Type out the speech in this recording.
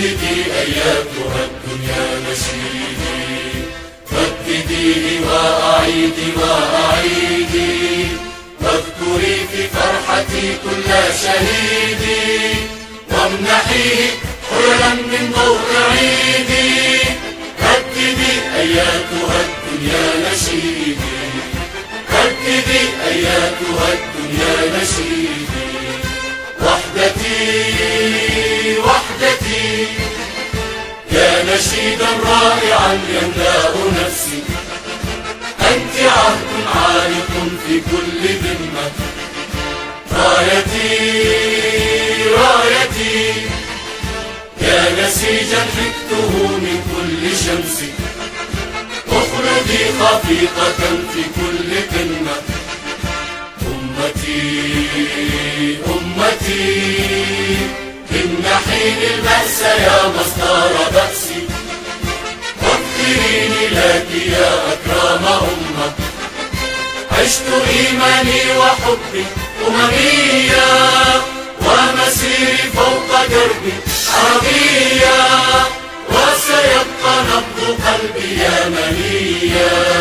رددي أياتها الدنيا نشيدي، ردديه وأعيدي وأعيدي، واذكري في فرحتي كل شهيدي، وامنحيه حللا من ضوء عيدي. رددي أياتها الدنيا نشيدي، رددي أياتها الدنيا نشيدي. وحدتي وحدتي يا نشيدا رائعا يملأ نفسي، أنت عهد عالق في كل ذمة. رايتي رايتي يا نسيجا حكته من كل شمس، اخلدي خفيقة في كل قمة. أمتي أمتي امنحيني البأس يا مصدر بأسي، واغفريني لك يا أكرم أمة. عشت إيماني وحبي أمميا، ومسيري فوق دربي عربيا، وسيبقى نبض قلبي يمنيا.